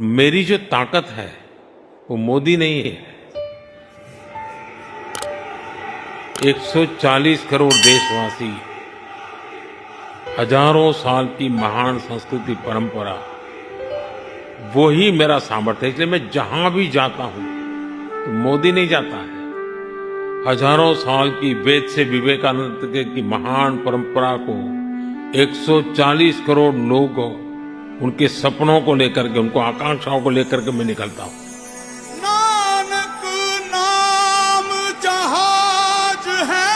मेरी जो ताकत है वो मोदी नहीं है। 140 करोड़ देशवासी, हजारों साल की महान संस्कृति परंपरा, वो ही मेरा सामर्थ्य है। इसलिए मैं जहां भी जाता हूं तो मोदी नहीं जाता है। हजारों साल की वेद से विवेकानंद की महान परंपरा को 140 करोड़ लोग उनके सपनों को लेकर के, उनको आकांक्षाओं को लेकर के मैं निकलता हूं। नानक नाम जहाज है,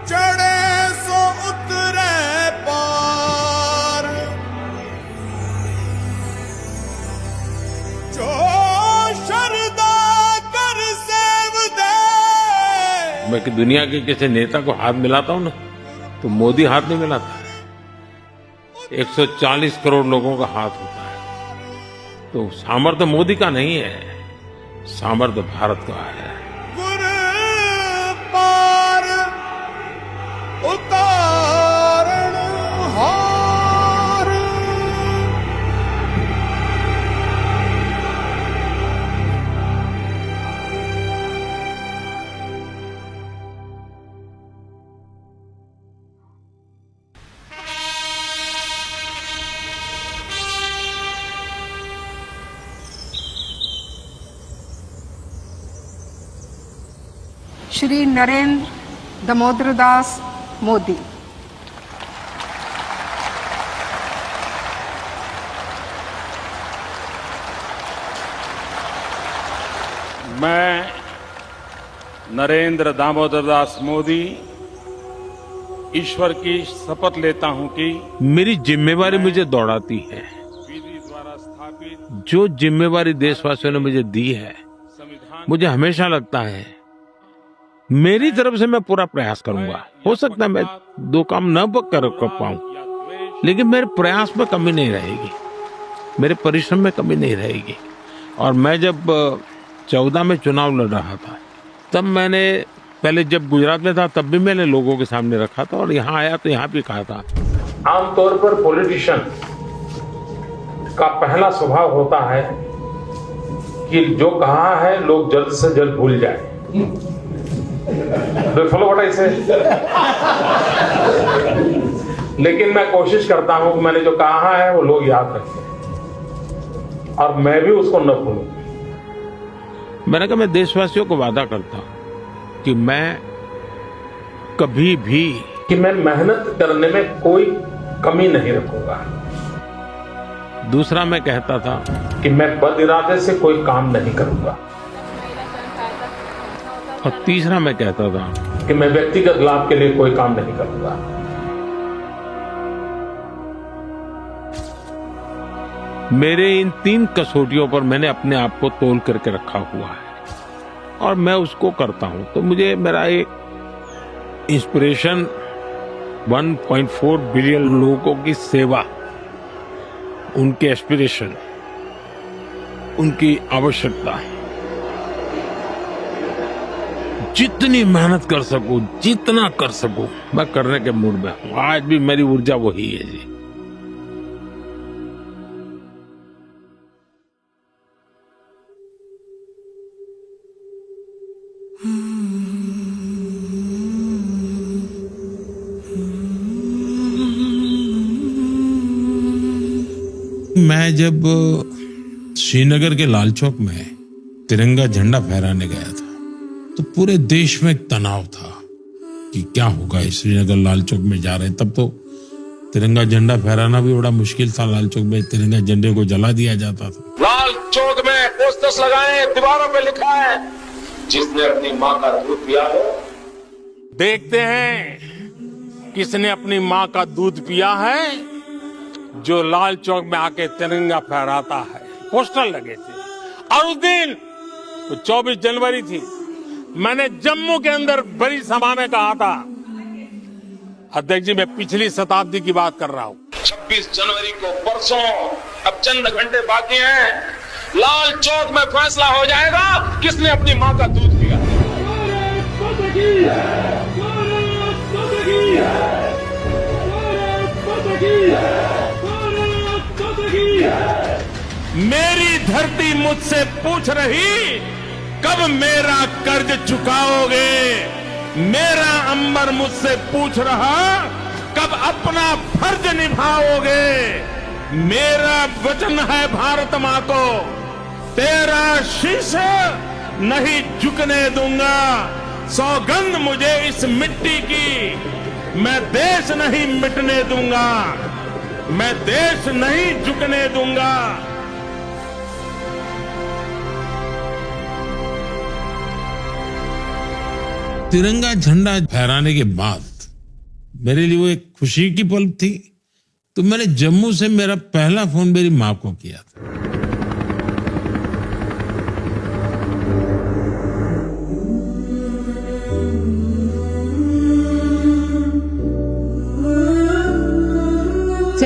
चढ़े सो उतरे पार, जो शरदा कर सेव दे। मैं कि दुनिया के किसी नेता को हाथ मिलाता हूं ना, तो मोदी हाथ नहीं मिलाता है। 140 करोड़ लोगों का हाथ होता है। तो सामर्थ्य मोदी का नहीं है, सामर्थ्य भारत का है। गुर पार उतारण हार। श्री नरेंद्र दामोदर दास मोदी। मैं नरेंद्र दामोदर दास मोदी ईश्वर की शपथ लेता हूं कि मेरी जिम्मेवारी मुझे दौड़ाती है। विधि द्वारा स्थापित जो जिम्मेवारी देशवासियों ने मुझे दी है, संविधान मुझे हमेशा लगता है मेरी तरफ से मैं पूरा प्रयास करूंगा। हो सकता है मैं दो काम न कर पाऊं, या द्वेष लेकिन मेरे प्रयास में कमी नहीं रहेगी, मेरे परिश्रम में कमी नहीं रहेगी। और मैं जब 14 में चुनाव लड़ रहा था, तब मैंने पहले जब गुजरात में था तब भी मैंने लोगों के सामने रखा था, और यहाँ आया तो यहाँ भी कहा था। आमतौर पर पॉलिटिशियन का पहला स्वभाव होता है कि जो कहा है लोग जल्द से जल्द भूल जाए। फॉलो व्हाट आई से। लेकिन मैं कोशिश करता हूं कि मैंने जो कहा है वो लोग याद रखें और मैं भी उसको न भूलूं। मैंने कहा मैं देशवासियों को वादा करता हूं कि मैं कभी भी मैं मेहनत करने में कोई कमी नहीं रखूंगा। दूसरा मैं कहता था कि मैं बद इरादे से कोई काम नहीं करूंगा। और तीसरा मैं कहता था कि मैं व्यक्तिगत लाभ के लिए कोई काम नहीं करूंगा। मेरे इन 3 कसौटियों पर मैंने अपने आप को तोल करके रखा हुआ है और मैं उसको करता हूं। तो मुझे मेरा एक इंस्पिरेशन 1.4 बिलियन लोगों की सेवा, उनके एस्पिरेशन, उनकी आवश्यकता, जितनी मेहनत कर सकूं, जितना कर सकूं, मैं करने के मूड में हूं। आज भी मेरी ऊर्जा वही है जी। मैं जब श्रीनगर के लाल चौक में तिरंगा झंडा फहराने गया था, तो पूरे देश में एक तनाव था कि क्या होगा। श्रीनगर लाल चौक में जा रहे, तब तो तिरंगा झंडा फहराना भी बड़ा मुश्किल था। लाल चौक में तिरंगा झंडे को जला दिया जाता था। लाल चौक में पोस्टर्स लगाए, दीवारों पे लिखा है, जिसने अपनी माँ का दूध पिया है। देखते हैं किसने अपनी माँ का दूध पिया है, जो लाल चौक में आके तिरंगा फहराता है। पोस्टर लगे थे और उस दिन तो 24 जनवरी थी। मैंने जम्मू के अंदर बड़ी सभा में कहा था, अध्यक्ष जी मैं पिछली शताब्दी की बात कर रहा हूं। 26 जनवरी को परसों, अब चंद घंटे बाकी हैं, लाल चौक में फैसला हो जाएगा किसने अपनी माँ का दूध पिया। मेरी धरती मुझसे पूछ रही कब मेरा कर्ज चुकाओगे। मेरा अंबर मुझसे पूछ रहा कब अपना फर्ज निभाओगे। मेरा वचन है भारत मां को, तेरा शीश नहीं झुकने दूंगा। सौगंध मुझे इस मिट्टी की, मैं देश नहीं मिटने दूंगा, मैं देश नहीं झुकने दूंगा। तिरंगा झंडा फहराने के बाद मेरे लिए वो एक खुशी की पल थी। तो मैंने जम्मू से मेरा पहला फोन मेरी मां को किया था।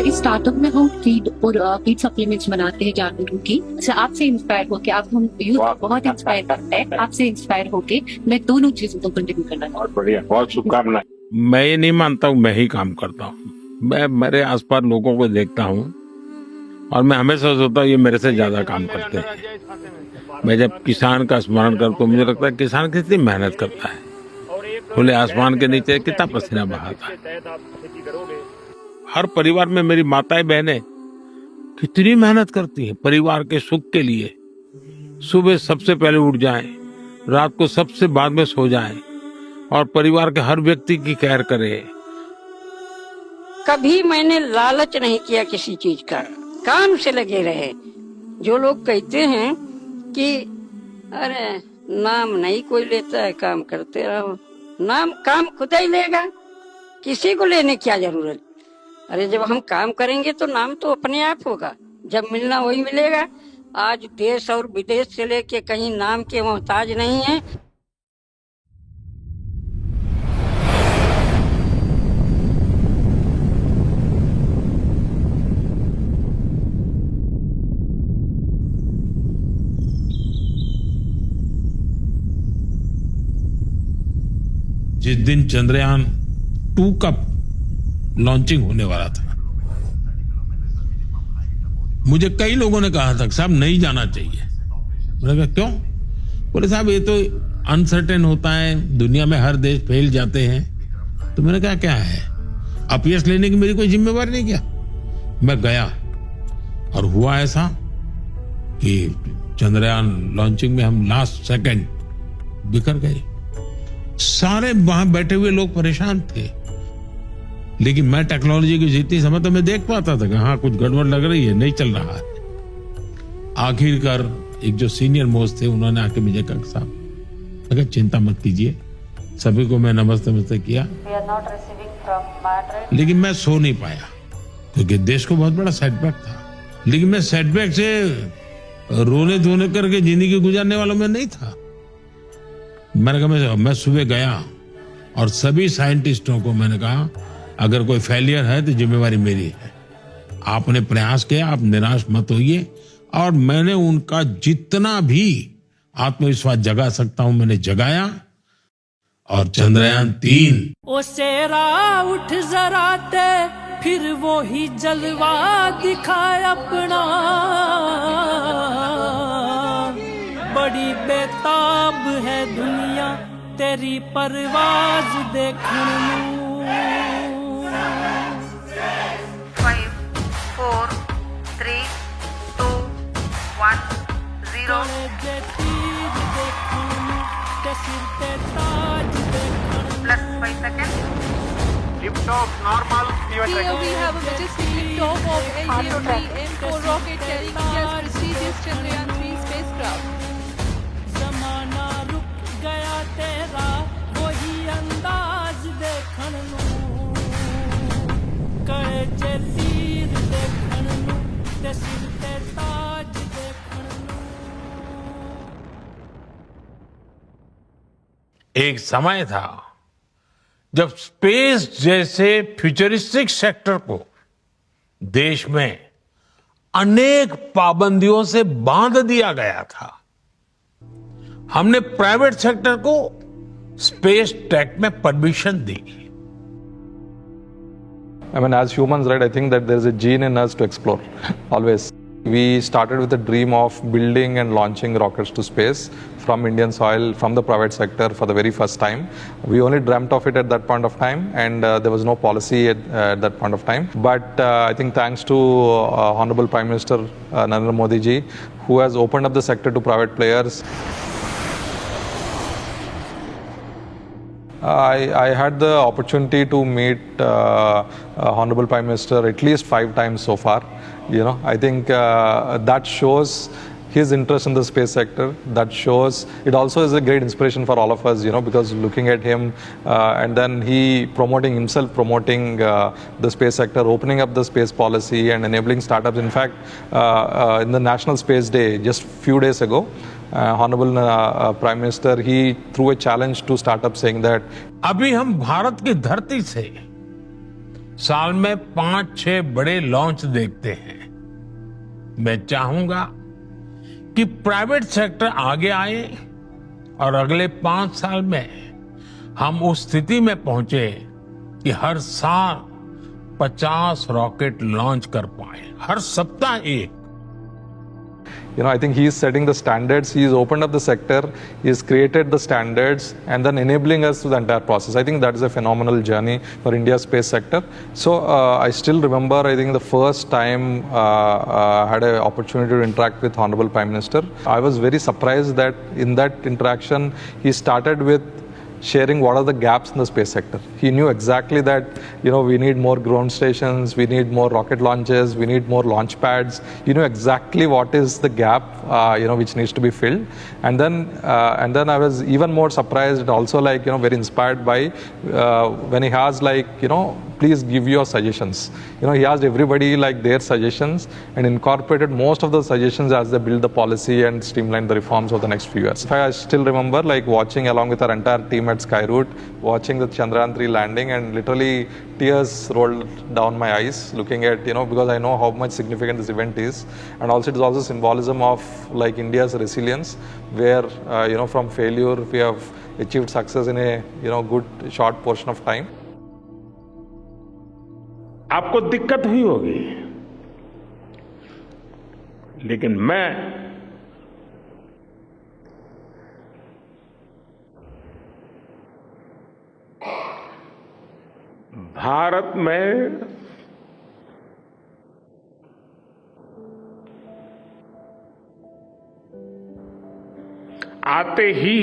इस स्टार्टअप में हम फीड और फीड सप्लीमेंट्स बनाते हैं जानवरों की। अच्छा, आपसे इंस्पायर होके, आप हम यूथ बहुत इंस्पायर करते हैं, आपसे इंस्पायर होके मैं दोनों चीजों को कंटिन्यू करना चाहती हूँ। बहुत बढ़िया, बहुत शुभकामनाएं। मैं ये नहीं मानता हूँ मैं ही काम करता हूँ। मैं मेरे आसपास लोगों को देखता हूँ और मैं हमेशा सोचता हूँ ये मेरे से ज्यादा काम करते हैं। मैं जब किसान का स्मरण करता हूँ मुझे लगता है किसान कितनी मेहनत करता है, खुले आसमान के नीचे कितना पसीना बहाता है। हर परिवार में मेरी माताएं बहनें कितनी मेहनत करती हैं परिवार के सुख के लिए। सुबह सबसे पहले उठ जाएं, रात को सबसे बाद में सो जाएं और परिवार के हर व्यक्ति की केयर करें। कभी मैंने लालच नहीं किया किसी चीज का, काम से लगे रहे। जो लोग कहते हैं कि अरे नाम नहीं कोई लेता है, काम करते रहो, नाम काम खुद ही लेगा, किसी को लेने क्या जरूरत। अरे जब हम काम करेंगे तो नाम तो अपने आप होगा, जब मिलना वही मिलेगा। आज देश और विदेश से लेके कहीं नाम के मोहताज नहीं है। जिस दिन चंद्रयान 2 का लॉन्चिंग होने वाला था, मुझे कई लोगों ने कहा था साहब नहीं जाना चाहिए। मैंने कहा क्यों? बोले साहब ये तो अनसर्टेन होता है, दुनिया में हर देश फैल जाते हैं। तो मैंने कहा क्या है, अपयश लेने की मेरी कोई जिम्मेवारी नहीं। क्या मैं गया और हुआ ऐसा कि चंद्रयान लॉन्चिंग में हम लास्ट सेकंड बिखर गए। सारे वहां बैठे हुए लोग परेशान थे, लेकिन मैं टेक्नोलॉजी की जितनी समझ तो मैं देख पाता था कि हाँ कुछ गड़बड़ लग रही है, नहीं चल रहा है। आखिरकार एक जो सीनियर मोस्ट थे उन्होंने आके मुझे कहा साहब अगर चिंता मत कीजिए। सभी को मैं नमस्ते किया, लेकिन मैं सो नहीं पाया क्योंकि देश को बहुत बड़ा सेटबैक था। लेकिन मैं सेटबैक से रोने धोने करके जिंदगी गुजारने वालों में नहीं था। मैंने कहा मैं सुबह गया और सभी साइंटिस्टों को मैंने कहा अगर कोई फेलियर है तो जिम्मेवारी मेरी है। आपने प्रयास किया, आप निराश मत होइए। और मैंने उनका जितना भी आत्मविश्वास जगा सकता हूं मैंने जगाया। और चंद्रयान 3 ओ सेरा उठ जरा ते फिर वो ही जलवा दिखाए अपना। बड़ी बेताब है दुनिया तेरी परवाज देखने। 5, 4, 3, 2, 1, 0. Plus 5 seconds. Lift off normal. Here we have a majestic liftoff of LGM-3M4 rocket carrying India's prestigious Chandrayaan 3 spacecraft. ज़माना रुक गया तेरा वही अंदाज देखन नू, कड़े चे तीर देखन नू ते सिर ते ताज देखन नू। एक समय था जब स्पेस जैसे फ्यूचरिस्टिक सेक्टर को देश में अनेक पाबंदियों से बांध दिया गया था। हमने प्राइवेट सेक्टर को स्पेस टेक में permission the. I mean, as humans, right, I think that there is a gene in us to explore, always. We started with the dream of building and launching rockets to space from Indian soil, from the private sector for the very first time. We only dreamt of it at that point of time, and there was no policy at that point of time. But I think thanks to Honorable Prime Minister Narendra Modi ji, who has opened up the sector to private players. I had the opportunity to meet Honorable Prime Minister at least 5 times so far. I think that shows his interest in the space sector. That shows it also is a great inspiration for all of us, because looking at him and then he promoting the space sector, opening up the space policy and enabling startups. In fact, in the National Space Day just few days ago, Honorable Prime Minister, he threw a challenge to startups saying that अभी हम भारत की धरती से साल में 5-6 बड़े launch देखते हैं। मैं चाहूंगा कि प्राइवेट सेक्टर आगे आए और अगले 5 साल में हम उस स्थिति में पहुंचे कि हर साल 50 रॉकेट लॉन्च कर पाए, हर सप्ताह एक। I think he is setting the standards. He has opened up the sector. He has created the standards and then enabling us through the entire process. I think that is a phenomenal journey for India's space sector. So I still remember, I think the first time I had an opportunity to interact with Honorable Prime Minister. I was very surprised that in that interaction, he started with sharing what are the gaps in the space sector. He knew exactly that, we need more ground stations, we need more rocket launches, we need more launch pads. He knew exactly what is the gap, which needs to be filled. And then I was even more surprised and also very inspired by when he has please give your suggestions. He asked everybody their suggestions and incorporated most of the suggestions as they build the policy and streamline the reforms over the next few years. I still remember watching along with our entire team at Skyroot, watching the Chandrayaan 3 landing, and literally tears rolled down my eyes looking at, because I know how much significant this event is. And also it is also symbolism of India's resilience, where, from failure we have achieved success in a, good short portion of time. आपको दिक्कत हुई होगी, लेकिन मैं भारत में आते ही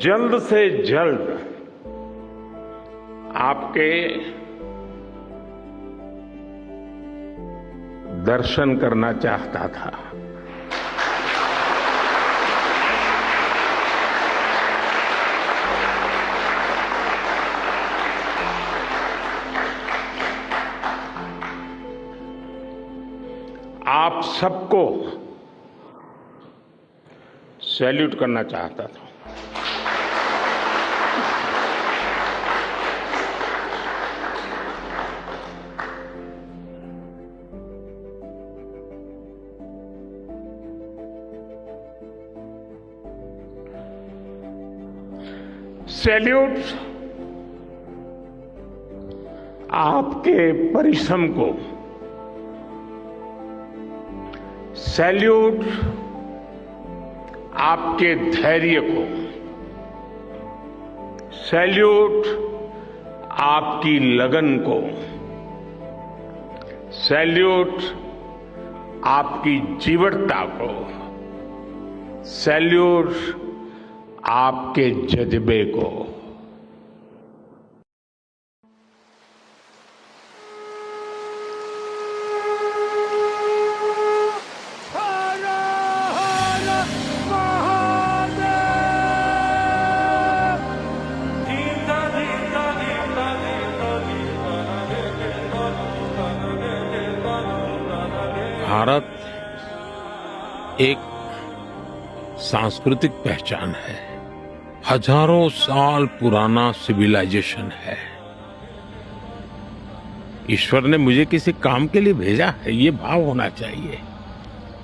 जल्द से जल्द आपके दर्शन करना चाहता था। आप सबको सैल्यूट करना चाहता था। सैल्यूट आपके परिश्रम को, सैल्यूट आपके धैर्य को, सैल्यूट आपकी लगन को, सैल्यूट आपकी जीवटता को, सैल्यूट आपके जज्बे को। भारत एक सांस्कृतिक पहचान है, हजारों साल पुराना सिविलाइजेशन है। ईश्वर ने मुझे किसी काम के लिए भेजा है, ये भाव होना चाहिए।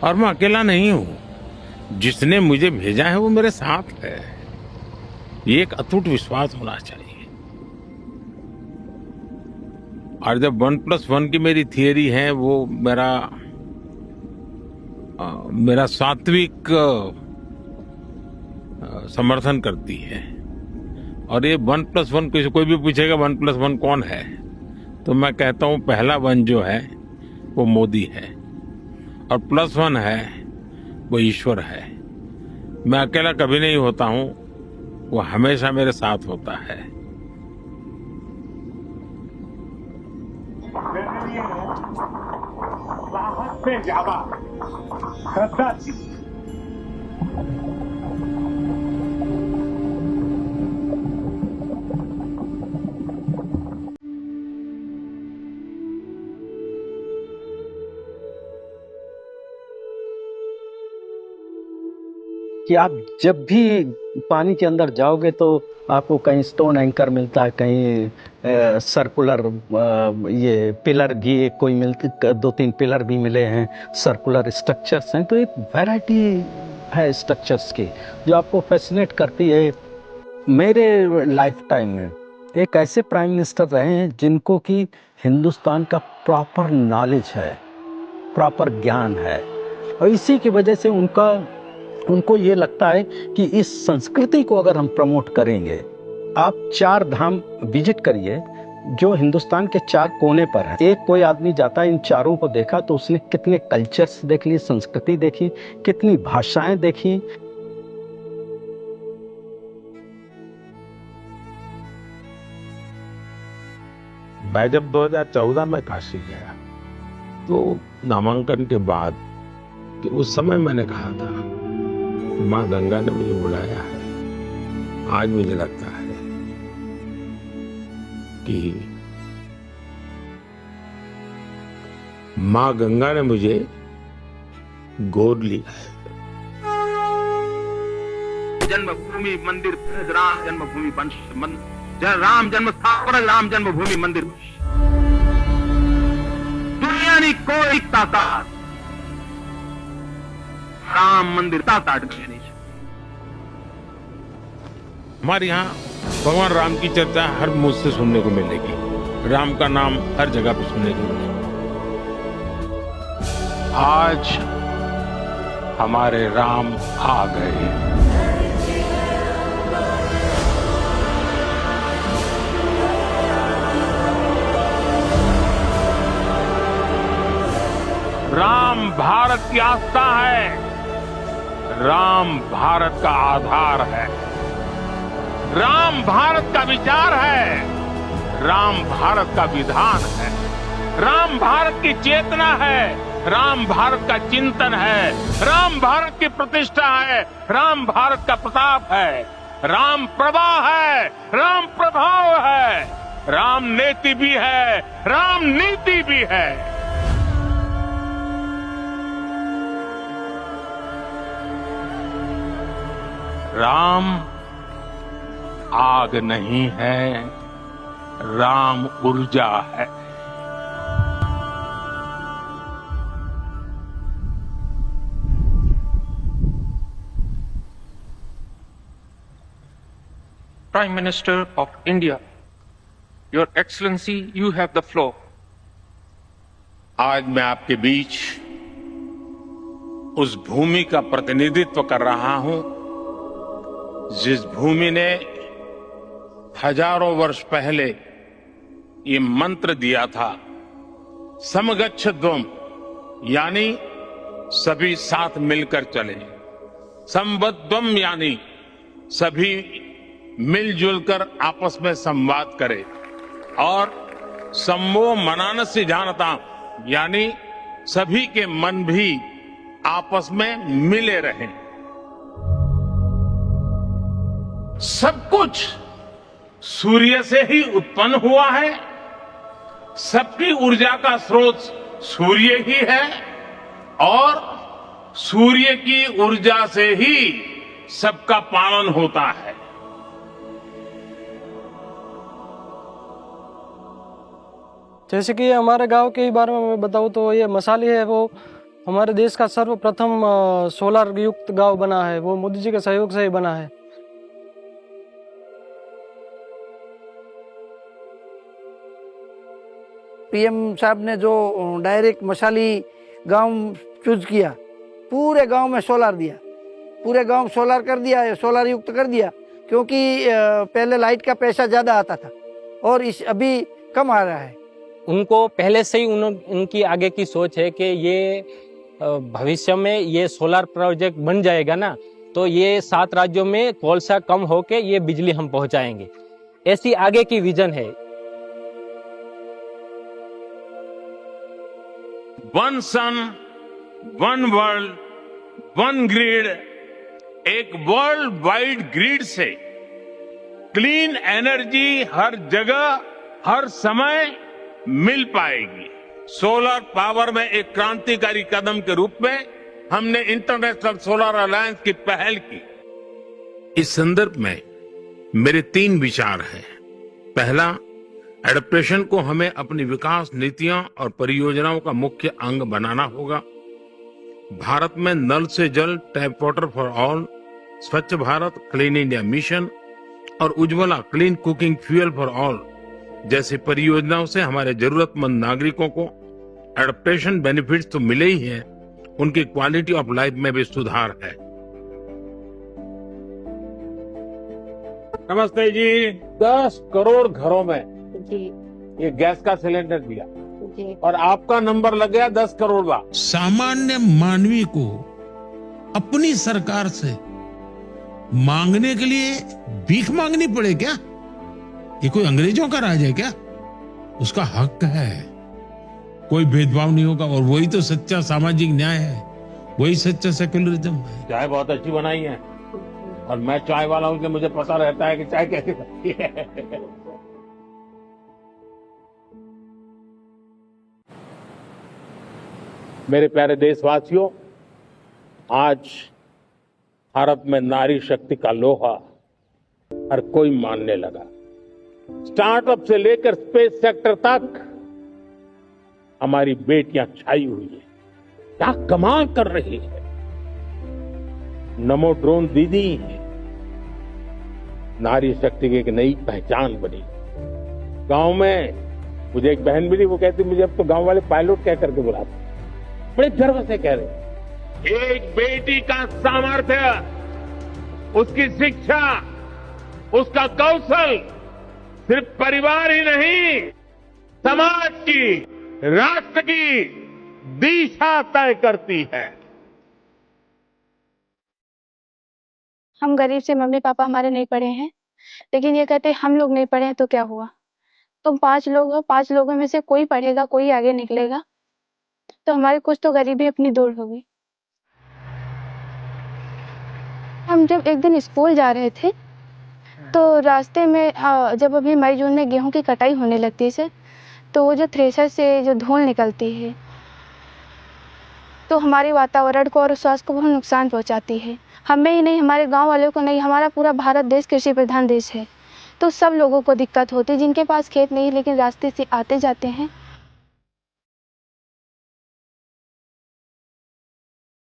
और मैं अकेला नहीं हूं, जिसने मुझे भेजा है वो मेरे साथ है। ये एक अटूट विश्वास होना चाहिए। और जब 1+1 की मेरी थियरी है वो मेरा सात्विक समर्थन करती है। और ये 1+1 कोई भी पूछेगा 1+1 कौन है, तो मैं कहता हूं पहला 1 जो है वो मोदी है और +1 है वो ईश्वर है। मैं अकेला कभी नहीं होता हूं, वो हमेशा मेरे साथ होता है। मेरे लिए राहत से ज्यादा श्रद्धा थी। कि आप जब भी पानी के अंदर जाओगे तो आपको कहीं स्टोन एंकर मिलता है, कहीं सर्कुलर ये पिलर भी कोई मिलते, 2-3 पिलर भी मिले हैं, सर्कुलर स्ट्रक्चर्स हैं। तो एक वैरायटी है स्ट्रक्चर्स की जो आपको फैसिनेट करती है। मेरे लाइफ टाइम में एक ऐसे प्राइम मिनिस्टर रहे हैं जिनको कि हिंदुस्तान का प्रॉपर नॉलेज है, प्रॉपर ज्ञान है, और इसी की वजह से उनको ये लगता है कि इस संस्कृति को अगर हम प्रमोट करेंगे। आप 4 धाम विजिट करिए जो हिंदुस्तान के 4 कोने पर है। एक कोई आदमी जाता है, इन चारों को देखा तो उसने कितने कल्चर्स देख ली, संस्कृति देखी, कितनी भाषाएं देखी। मैं जब 2014 में काशी गया तो नामांकन के बाद कि उस समय मैंने कहा था माँ गंगा ने मुझे बुलाया है। आज मुझे लगता है कि माँ गंगा ने मुझे गोद लिया है। जन्मभूमि मंदिर राम जन्मभूमि राम जन्म स्थापना राम जन्मभूमि मंदिर दुनिया की कोई ताकत राम मंदिर ताकत नहीं। हमारे यहाँ भगवान राम की चर्चा हर मुंह से सुनने को मिलेगी, राम का नाम हर जगह पे सुनने को मिलेगा। आज हमारे राम आ गए। राम भारत की आस्था है, राम भारत का आधार है, राम भारत का विचार है, राम भारत का विधान है, राम भारत की चेतना है, राम भारत का चिंतन है, राम भारत की प्रतिष्ठा है, राम भारत का प्रताप है, राम प्रवाह है, राम प्रभाव है, राम नेति भी है, राम नीति भी है। राम आग नहीं है, राम ऊर्जा है। Prime Minister of India, Your Excellency, you have the floor. आज मैं आपके बीच उस भूमि का प्रतिनिधित्व कर रहा हूं जिस भूमि ने हजारों वर्ष पहले ये मंत्र दिया था, समगच्छध्वम्, यानी सभी साथ मिलकर चले, संबद्धम् यानी सभी मिलजुल कर आपस में संवाद करें, और सम्मो मनानस्य जानता यानी सभी के मन भी आपस में मिले रहें। सब कुछ सूर्य से ही उत्पन्न हुआ है, सबकी ऊर्जा का स्रोत सूर्य ही है, और सूर्य की ऊर्जा से ही सबका पालन होता है। जैसे कि हमारे गांव के बारे में मैं बताऊं तो ये मसाली है, वो हमारे देश का सर्वप्रथम सोलर युक्त गांव बना है, वो मोदी जी के सहयोग से ही बना है। पीएम साहब ने जो डायरेक्ट मसाली गांव चूज किया, पूरे गांव में सोलर दिया, पूरे गांव सोलर कर दिया है, सोलर युक्त कर दिया, क्योंकि पहले लाइट का पैसा ज़्यादा आता था और अभी कम आ रहा है। उनको पहले से ही उनकी आगे की सोच है कि ये भविष्य में ये सोलर प्रोजेक्ट बन जाएगा ना, तो ये 7 राज्यों में कोलसा कम होके ये बिजली हम पहुंचाएंगे, ऐसी आगे की विजन है। वन सन, वन वर्ल्ड, वन ग्रिड, एक वर्ल्ड वाइड ग्रिड से क्लीन एनर्जी हर जगह हर समय मिल पाएगी। सोलर पावर में एक क्रांतिकारी कदम के रूप में हमने इंटरनेशनल सोलर अलायंस की पहल की। इस संदर्भ में मेरे 3 विचार हैं। पहला, एडप्टेशन को हमें अपनी विकास नीतियां और परियोजनाओं का मुख्य अंग बनाना होगा। भारत में नल से जल, टैप वाटर फॉर ऑल, स्वच्छ भारत, क्लीन इंडिया मिशन और Ujjwala clean cooking fuel for all जैसी परियोजनाओं से हमारे जरूरतमंद नागरिकों को एडप्टेशन बेनिफिट्स तो मिले ही हैं, उनकी क्वालिटी ऑफ लाइफ में भी सुधार है। नमस्ते जी। 10 करोड़ घरों में ये गैस का सिलेंडर दिया और आपका नंबर लग गया 10 करोड़ का। सामान्य मानवी को अपनी सरकार से मांगने के लिए भीख मांगनी पड़े क्या? ये कोई अंग्रेजों का राज है क्या? उसका हक है, कोई भेदभाव नहीं होगा और वही तो सच्चा सामाजिक न्याय है, वही सच्चा सेक्युलरिज्म है। चाय बहुत अच्छी बनाई है और मैं चाय वाला हूं कि मुझे पता रहता है कि चाय कैसे बनती है। मेरे प्यारे देशवासियों, आज भारत में नारी शक्ति का लोहा हर कोई मानने लगा। स्टार्टअप से लेकर स्पेस सेक्टर तक हमारी बेटियां छाई हुई है, क्या कमाल कर रही है। नमो ड्रोन दीदी नारी शक्ति की एक नई पहचान बनी। गांव में मुझे एक बहन मिली, वो कहती मुझे अब तो गांव वाले पायलट कह करके बुलाते, बड़े गर्व से कह रहे। एक बेटी का सामर्थ्य, उसकी शिक्षा, उसका कौशल सिर्फ परिवार ही नहीं, समाज की, राष्ट्र की दिशा तय करती है। हम गरीब से मम्मी पापा हमारे नहीं पढ़े हैं, लेकिन ये कहते हम लोग नहीं पढ़े हैं तो क्या हुआ? तुम 5 लोग हो, 5 लोगों में से कोई पढ़ेगा, कोई आगे निकलेगा, तो हमारी कुछ तो गरीबी अपनी दूर होगी। हम जब एक दिन स्कूल जा रहे थे तो रास्ते में जब अभी मई जून में गेहूं की कटाई होने लगती है, तो वो जो थ्रेशर से जो धूल निकलती है तो हमारे वातावरण को और स्वास्थ्य को बहुत नुकसान पहुंचाती है। हमें ही नहीं, हमारे गांव वालों को नहीं, हमारा पूरा भारत देश कृषि प्रधान देश है, तो सब लोगों को दिक्कत होती है। जिनके पास खेत नहीं लेकिन रास्ते से आते जाते हैं।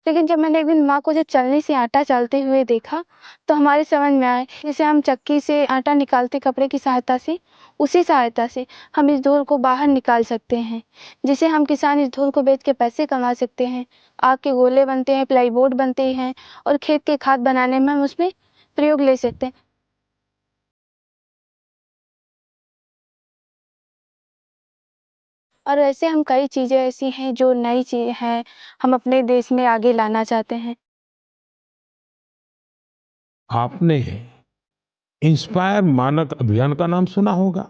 लेकिन जब मैंने एक दिन माँ को जब चलनी से आटा चालते हुए देखा तो हमारे समझ में आया, जैसे हम चक्की से आटा निकालते कपड़े की सहायता से, उसी सहायता से हम इस धूल को बाहर निकाल सकते हैं। जिसे हम किसान इस धूल को बेच के पैसे कमा सकते हैं। आग के गोले बनते हैं, प्लाईबोर्ड बनते हैं और खेत के खाद बनाने में हम उसमें प्रयोग ले सकते हैं। और ऐसे हम कई चीज़ें ऐसी हैं जो नई चीज़ें हैं, हम अपने देश में आगे लाना चाहते हैं। आपने इंस्पायर मानक अभियान का नाम सुना होगा।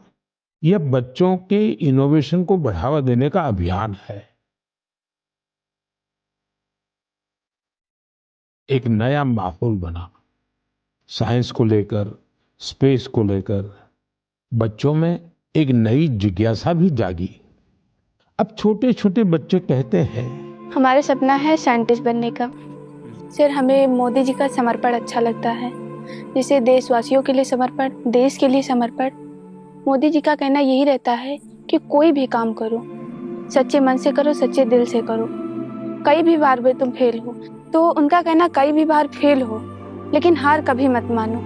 यह बच्चों के इनोवेशन को बढ़ावा देने का अभियान है। एक नया माहौल बना, साइंस को लेकर, स्पेस को लेकर बच्चों में एक नई जिज्ञासा भी जागी। अब छोटे छोटे बच्चे कहते हैं, हमारा सपना है साइंटिस्ट बनने का। सर, हमें मोदी जी का समर्पण अच्छा लगता है, जैसे देशवासियों के लिए समर्पण, देश के लिए समर्पण। मोदी जी का कहना यही रहता है कि कोई भी काम करो, सच्चे मन से करो, सच्चे दिल से करो। कई भी बार भी तुम फेल हो। तो उनका कहना कई भी बार फेल हो लेकिन हार कभी मत मानो।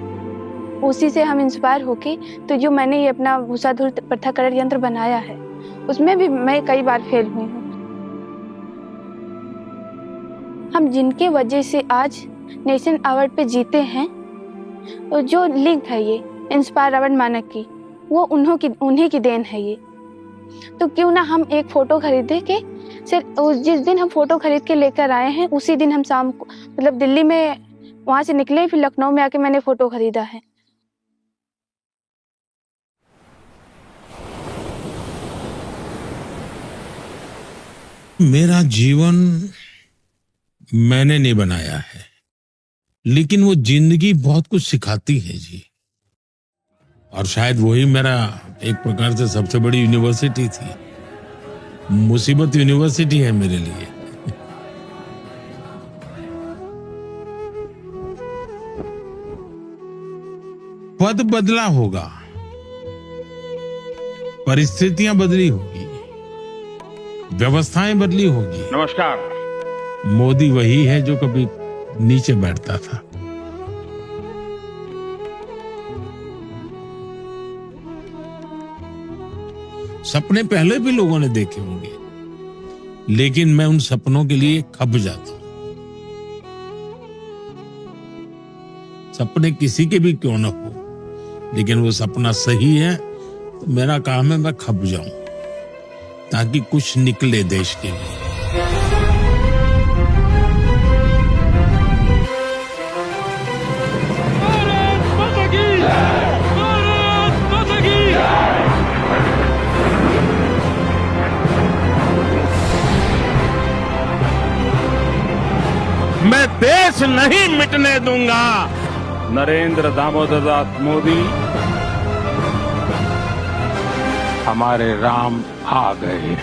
उसी से हम इंस्पायर होके तो जो मैंने ये अपना भूसाधुर पृथक्करण यंत्र बनाया है उसमें भी मैं कई बार फेल हुई हूँ। हम जिनके वजह से आज नेशन अवार्ड पे जीते हैं और जो लिंक है ये इंस्पायर अवार्ड मानक की, वो उन्हीं की देन है ये। तो क्यों ना हम एक फोटो खरीदे के सिर्फ जिस दिन हम फोटो खरीद के लेकर आए हैं उसी दिन हम शाम को मतलब दिल्ली में वहां से निकले, फिर लखनऊ में आके मैंने फोटो खरीदा है। मेरा जीवन मैंने नहीं बनाया है, लेकिन वो जिंदगी बहुत कुछ सिखाती है जी। और शायद वही मेरा एक प्रकार से सबसे बड़ी यूनिवर्सिटी थी। मुसीबत यूनिवर्सिटी है मेरे लिए। पद बदला होगा, परिस्थितियां बदली होगी, व्यवस्थाएं बदली होगी। नमस्कार। मोदी वही है जो कभी नीचे बैठता था। सपने पहले भी लोगों ने देखे होंगे, लेकिन मैं उन सपनों के लिए खप जाता हूं। सपने किसी के भी क्यों न हो, लेकिन वो सपना सही है तो मेरा काम है मैं खप जाऊं ताकि कुछ निकले देश के लिए। मैं देश नहीं मिटने दूंगा। नरेंद्र दामोदर दास मोदी, हमारे राम आ गए।